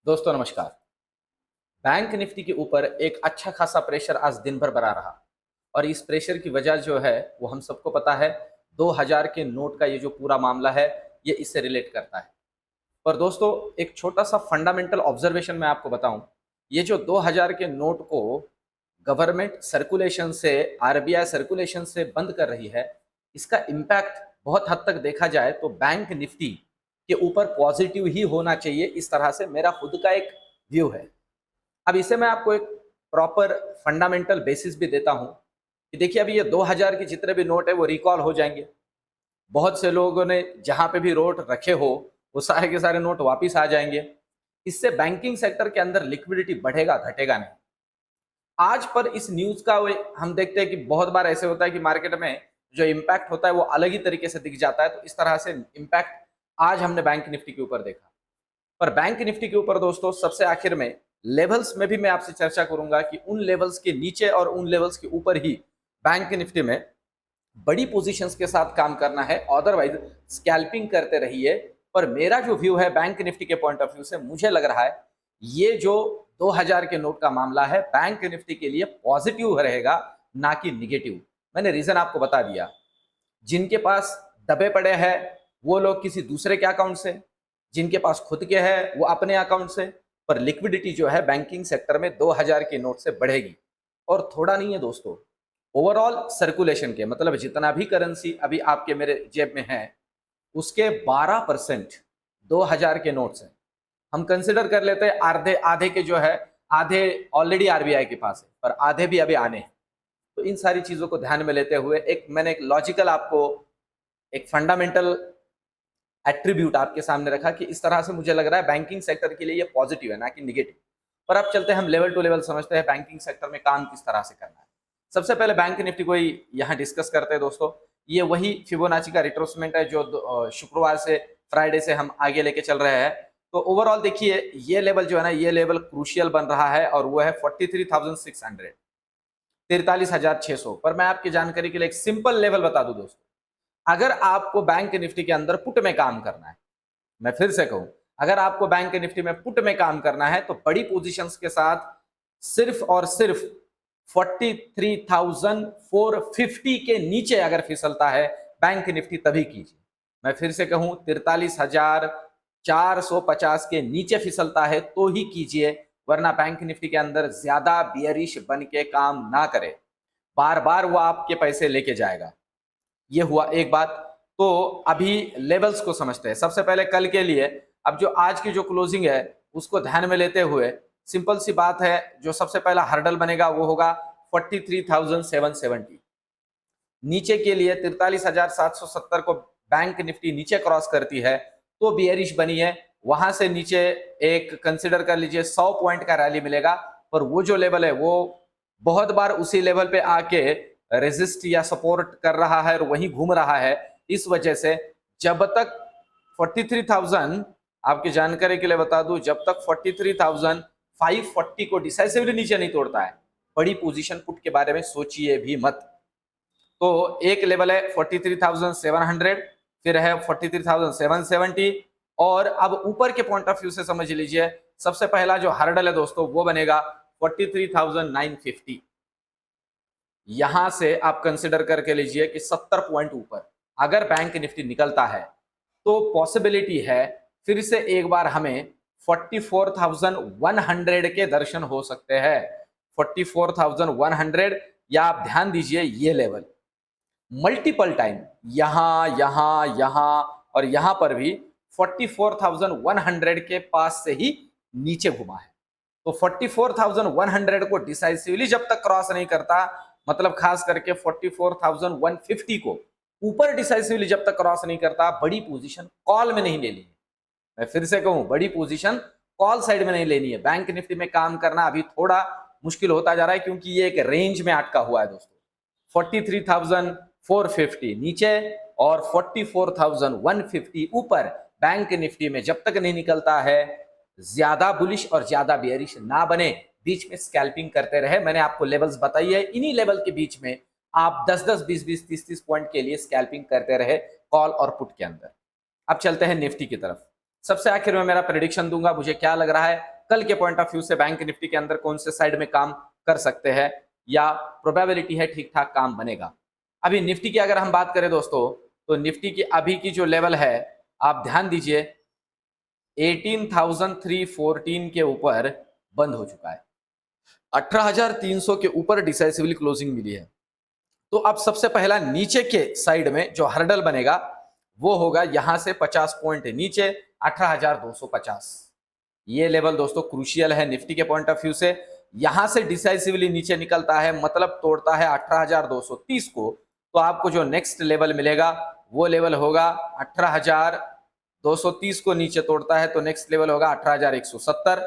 दोस्तों नमस्कार। Bank Nifty के ऊपर एक अच्छा खासा प्रेशर आज दिन भर बना रहा और इस प्रेशर की वजह जो है वो हम सबको पता है। 2000 के नोट का ये जो पूरा मामला है ये इससे रिलेट करता है। पर दोस्तों एक छोटा सा फंडामेंटल ऑब्जर्वेशन मैं आपको बताऊं, ये जो 2000 के नोट को गवर्नमेंट सर्कुलेशन से, आरबीआई सर्कुलेशन से बंद कर रही है, इसका इम्पैक्ट बहुत हद तक देखा जाए तो बैंक निफ्टी के ऊपर पॉजिटिव ही होना चाहिए। इस तरह से मेरा खुद का एक व्यू है। अब इसे मैं आपको एक प्रॉपर फंडामेंटल बेसिस भी देता हूं कि देखिए अभी ये 2000 के जितने भी नोट है वो रिकॉल हो जाएंगे। बहुत से लोगों ने जहां पे भी नोट रखे हो वो सारे के सारे नोट वापिस आ जाएंगे। इससे बैंकिंग सेक्टर के अंदर लिक्विडिटी बढ़ेगा, घटेगा नहीं। आज पर इस न्यूज का हम देखते हैं कि बहुत बार ऐसे होता है कि मार्केट में जो इम्पैक्ट होता है वो अलग ही तरीके से दिख जाता है। तो इस तरह से इम्पैक्ट आज हमने बैंक निफ्टी के ऊपर देखा। पर बैंक निफ्टी के ऊपर दोस्तों सबसे आखिर में लेवल्स में भी मैं आपसे चर्चा करूंगा कि उन लेवल्स के नीचे और उन लेवल्स के ऊपर ही बैंक निफ्टी में बड़ी पोजीशंस के साथ काम करना है, अदरवाइज स्कैल्पिंग करते रहिए। पर मेरा जो व्यू है बैंक निफ्टी के पॉइंट ऑफ व्यू से, मुझे लग रहा है ये जो 2000 के नोट का मामला है बैंक निफ्टी के लिए पॉजिटिव रहेगा, ना कि निगेटिव। मैंने रीजन आपको बता दिया। जिनके पास दबे पड़े हैं वो लोग किसी दूसरे के अकाउंट से, जिनके पास खुद के हैं वो अपने अकाउंट से। पर लिक्विडिटी जो है बैंकिंग सेक्टर में 2000 के नोट से बढ़ेगी, और थोड़ा नहीं है दोस्तों। ओवरऑल सर्कुलेशन के मतलब जितना भी करेंसी अभी आपके मेरे जेब में है उसके 12% 2000 के नोट्स हैं। हम कंसिडर कर लेते हैं आधे आधे के जो है, आधे ऑलरेडी आरबीआई के पास है पर आधे भी अभी आने हैं। तो इन सारी चीजों को ध्यान में लेते हुए मैंने एक लॉजिकल आपको एक फंडामेंटल एट्रीब्यूट आपके सामने रखा कि इस तरह से मुझे लग रहा है बैंकिंग सेक्टर के लिए ये पॉजिटिव है, ना कि निगेटिव। पर अब चलते हैं हम लेवल टू लेवल समझते हैं बैंकिंग सेक्टर में काम किस तरह से करना है। सबसे पहले बैंक निफ्टी को ही यहाँ डिस्कस करते हैं दोस्तों। ये वही फिबोनाची का रिट्रोसमेंट है जो शुक्रवार से फ्राइडे से हम आगे लेके चल रहे हैं। तो ओवरऑल देखिए ये लेवल जो है ना, ये लेवल क्रूशियल बन रहा है और वो है 43,600, 43,600। पर मैं आपकी जानकारी के लिए एक सिंपल लेवल बता दूं दोस्तों, अगर आपको बैंक निफ्टी के अंदर पुट में काम करना है, मैं फिर से कहूं, अगर आपको बैंक निफ्टी में पुट में काम करना है तो बड़ी पोजीशंस के साथ सिर्फ और सिर्फ 43,450 के नीचे अगर फिसलता है बैंक निफ्टी तभी कीजिए। मैं फिर से कहूं 43,450 के नीचे फिसलता है तो ही कीजिए, वरना बैंक निफ्टी के अंदर ज्यादा बियरिश बन के काम ना करे। बार बार वो आपके पैसे लेके जाएगा। ये हुआ एक बात। तो अभी लेवल्स को समझते हैं। सबसे पहले कल के लिए, अब जो आज की जो क्लोजिंग है उसको ध्यान में लेते हुए सिंपल सी बात है, जो सबसे पहला हर्डल बनेगा वो होगा 43,770। नीचे के लिए 43,770 को बैंक निफ्टी नीचे क्रॉस करती है तो बियरिश बनी है। वहां से नीचे एक कंसिडर कर लीजिए 100 पॉइंट का रैली मिलेगा। पर वो जो लेवल है वो बहुत बार उसी लेवल पे आके रेजिस्ट या सपोर्ट कर रहा है और वहीं घूम रहा है। इस वजह से जब तक 43,000, आपकी जानकारी के लिए बता दूं, जब तक 43,540 को डिसाइसिवली नीचे नहीं तोड़ता है, बड़ी पोजीशन पुट के बारे में सोचिए भी मत। तो एक लेवल है 43,700, फिर है 43,770, और अब ऊपर के पॉइंट ऑफ व्यू से समझ लीजिए सबसे पहला जो हर्डल है दोस्तों वो बनेगा 43,950। यहां से आप कंसिडर करके लीजिए कि 70 पॉइंट ऊपर अगर बैंक निफ्टी निकलता है तो पॉसिबिलिटी है फिर से एक बार हमें 44,100 के दर्शन हो सकते हैं। 44,100, या आप ध्यान दीजिए ये लेवल मल्टीपल टाइम यहां यहां यहां और यहां पर भी 44,100 के पास से ही नीचे घुमा है। तो 44,100 को डिसाइसिवली जब तक क्रॉस नहीं करता, मतलब खास करके 44,150 को ऊपर डिसाइसिवली जब तक क्रॉस नहीं करता, बड़ी पोजीशन कॉल में नहीं लेनी है। मैं फिर से कहूं, बड़ी पोजीशन कॉल साइड में नहीं लेनी है। बैंक निफ्टी में काम करना अभी थोड़ा मुश्किल होता जा रहा है क्योंकि ये एक रेंज में अटका हुआ है दोस्तों। 43,450 नीचे और 44,150 ऊपर बैंक निफ्टी में जब तक नहीं निकलता है, ज्यादा बुलिश और ज्यादा बेयरिश ना बने, बीच में स्कैल्पिंग करते रहे। मैंने आपको लेवल्स बताई है, इन्हीं लेवल के बीच में आप 10-10, 20-20, 30-30 पॉइंट के लिए स्कैल्पिंग करते रहे कॉल और पुट के अंदर। अब चलते हैं निफ्टी की तरफ। सबसे आखिर में मेरा प्रेडिक्शन दूंगा, मुझे क्या लग रहा है कल के पॉइंट ऑफ व्यू से बैंक निफ्टी के अंदर कौन से साइड में काम कर सकते हैं या प्रोबेबिलिटी है ठीक ठाक काम बनेगा। अभी निफ्टी की अगर हम बात करें दोस्तों, तो निफ्टी की अभी की जो लेवल है आप ध्यान दीजिए 18,314 के ऊपर बंद हो चुका है। 18,300 के ऊपर डिसाइसिवली क्लोजिंग मिली है। तो अब सबसे पहला नीचे के साइड में जो हर्डल बनेगा वो होगा यहां से 50 पॉइंट नीचे 18,250। ये लेवल दोस्तों क्रूशियल है निफ्टी के पॉइंट ऑफ व्यू से। यहां से डिसाइसिवली नीचे निकलता है मतलब तोड़ता है 18,230 को, तो आपको जो नेक्स्ट लेवल मिलेगा वो लेवल होगा 18,230 को नीचे तोड़ता है तो नेक्स्ट लेवल होगा 18,170।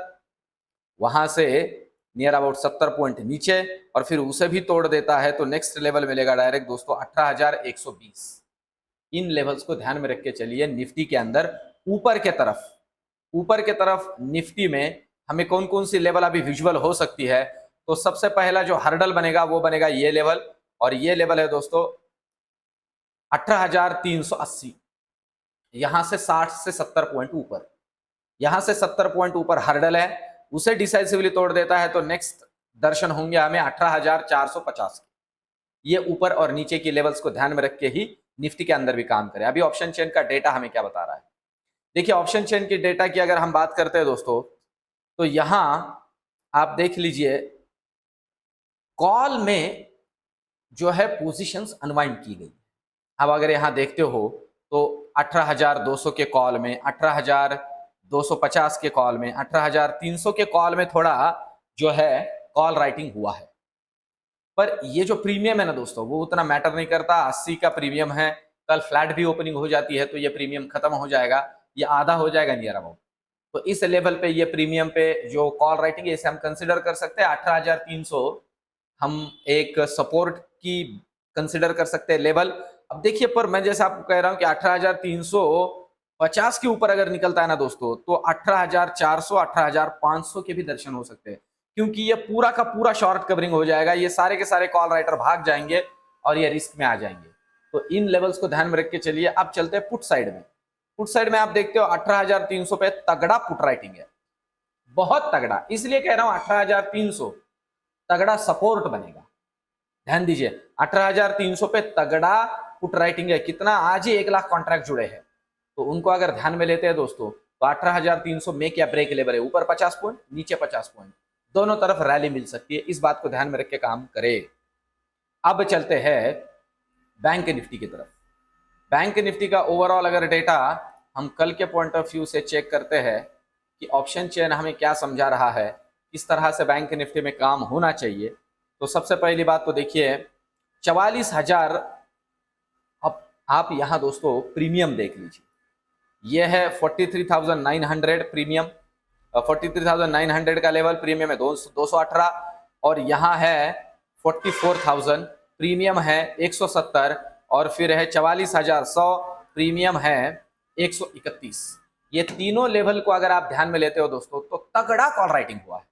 वहां से नियर अबाउट 70 पॉइंट नीचे और फिर उसे भी तोड़ देता है तो नेक्स्ट लेवल मिलेगा डायरेक्ट दोस्तों 18,120। इन लेवल्स को ध्यान में रख के चलिए निफ्टी के अंदर ऊपर के तरफ निफ्टी में हमें कौन कौन सी लेवल अभी विजुअल हो सकती है। तो सबसे पहला जो हर्डल बनेगा वो बनेगा ये लेवल, और ये लेवल है दोस्तों 18,380। यहां से 60 से 70 पॉइंट ऊपर, यहां से 70 पॉइंट ऊपर हर्डल है, उसे डिसाइसिवली तोड़ देता है तो नेक्स्ट दर्शन होंगे हमें 18,450। ये ऊपर और नीचे की लेवल्स को ध्यान में रख के ही निफ्टी के अंदर भी काम करें। अभी ऑप्शन चेन का डेटा हमें क्या बता रहा है, देखिए ऑप्शन चेन की डेटा की अगर हम बात करते हैं दोस्तों, तो यहां आप देख लीजिए कॉल में जो है पोजीशंस अनवाइंड की गई। अब अगर यहां देखते हो तो 18,200 के कॉल में, 18,250 के कॉल में, 18,300 के कॉल में थोड़ा जो है कॉल राइटिंग हुआ है। पर ये जो प्रीमियम है ना दोस्तों वो उतना मैटर नहीं करता। 80 का प्रीमियम है, कल फ्लैट भी ओपनिंग हो जाती है तो ये प्रीमियम खत्म हो जाएगा, ये आधा हो जाएगा नियर अबाउट। तो इस लेवल पे ये प्रीमियम पे जो कॉल राइटिंग है इसे हम कंसिडर कर सकते हैं। 18,300 हम एक सपोर्ट की कंसिडर कर सकते हैं लेवल। अब देखिए पर मैं जैसे आपको कह रहा हूं कि 18,350 के ऊपर अगर निकलता है ना दोस्तों तो 18,400 18,500 के भी दर्शन हो सकते हैं, क्योंकि ये पूरा का पूरा शॉर्ट कवरिंग हो जाएगा, ये सारे के सारे कॉल राइटर भाग जाएंगे और ये रिस्क में आ जाएंगे। तो इन लेवल्स को ध्यान में रख के चलिए। अब चलते हैं पुट साइड में। पुट साइड में आप देखते हो 18,300 पे तगड़ा पुट राइटिंग है, बहुत तगड़ा, इसलिए कह रहा हूं 18,300 तगड़ा सपोर्ट बनेगा। ध्यान दीजिए 18,300 पे तगड़ा पुट राइटिंग है। कितना, आज ही 1 लाख कॉन्ट्रैक्ट जुड़े हैं, तो उनको अगर ध्यान में लेते हैं दोस्तों तो 18,300 मेक या ब्रेक लेवल है। ऊपर 50 पॉइंट नीचे 50 पॉइंट, दोनों तरफ रैली मिल सकती है। इस बात को ध्यान में रख के काम करे। अब चलते हैं बैंक निफ्टी की तरफ। बैंक निफ्टी का ओवरऑल अगर डेटा हम कल के पॉइंट ऑफ व्यू से चेक करते हैं कि ऑप्शन चेन हमें क्या समझा रहा है, किस तरह से बैंक निफ्टी में काम होना चाहिए, तो सबसे पहली बात तो देखिए 44,000। अब आप यहाँ दोस्तों प्रीमियम देख लीजिए, यह है 43,900 प्रीमियम, 43,900 का लेवल प्रीमियम है 218, और यहाँ है 44,000 प्रीमियम है 170, और फिर है 44,100 प्रीमियम है 131। ये तीनों लेवल को अगर आप ध्यान में लेते हो दोस्तों तो तगड़ा कॉल राइटिंग हुआ है।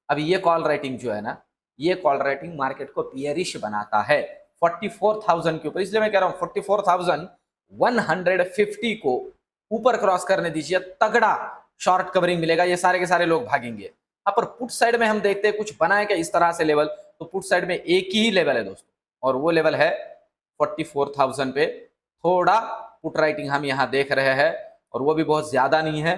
अब ये कॉल राइटिंग जो है ना, ये कॉल राइटिंग मार्केट को बियरिश बनाता है 44,000 के ऊपर। इसलिए मैं कह रहा हूं 44,150 को ऊपर क्रॉस करने दीजिए, तगड़ा शॉर्ट कवरिंग मिलेगा, ये सारे के सारे लोग भागेंगे। अब पर पुट साइड में हम देखते हैं कुछ बनाए क्या इस तरह से लेवल, तो पुट साइड में एक ही लेवल है दोस्तों, और वो लेवल है 44,000 पे। थोड़ा पुट राइटिंग हम यहाँ देख रहे हैं, और वो भी बहुत ज्यादा नहीं है।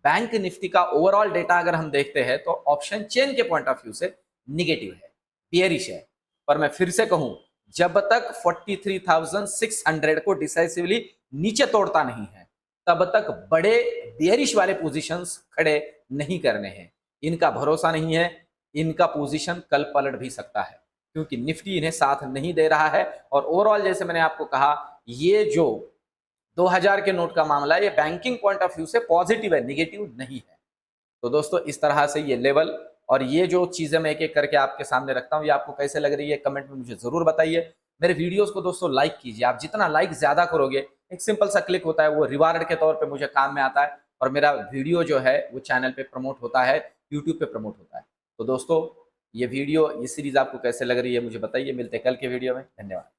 बैंक निफ्टी का ओवरऑल डेटा अगर हम देखते हैं तो ऑप्शन चेन के पॉइंट ऑफ व्यू से निगेटिव है, बियरिश है। पर मैं फिर से कहूं, जब तक 43,600 को डिसाइसिवली नीचे तोड़ता नहीं है तब तक बड़े बियरिश वाले पोजीशंस खड़े नहीं करने हैं। इनका भरोसा नहीं है, इनका पोजीशन कल पलट भी सकता है, क्योंकि निफ्टी इन्हें साथ नहीं दे रहा है। और ओवरऑल जैसे मैंने आपको कहा, ये जो 2000 के नोट का मामला है ये बैंकिंग पॉइंट ऑफ व्यू से पॉजिटिव है, निगेटिव नहीं है। तो दोस्तों इस तरह से ये लेवल और ये जो चीजें मैं एक एक करके आपके सामने रखता हूँ, ये आपको कैसे लग रही है कमेंट में मुझे जरूर बताइए। मेरे वीडियोस को दोस्तों लाइक कीजिए, आप जितना लाइक ज्यादा करोगे एक सिंपल सा क्लिक होता है, वो रिवार्ड के तौर पे मुझे काम में आता है, और मेरा वीडियो जो है वो चैनल पे प्रमोट होता है, यूट्यूब पे प्रमोट होता है। तो दोस्तों ये वीडियो, ये सीरीज आपको कैसे लग रही है मुझे बताइए। मिलते हैं कल के वीडियो में, धन्यवाद।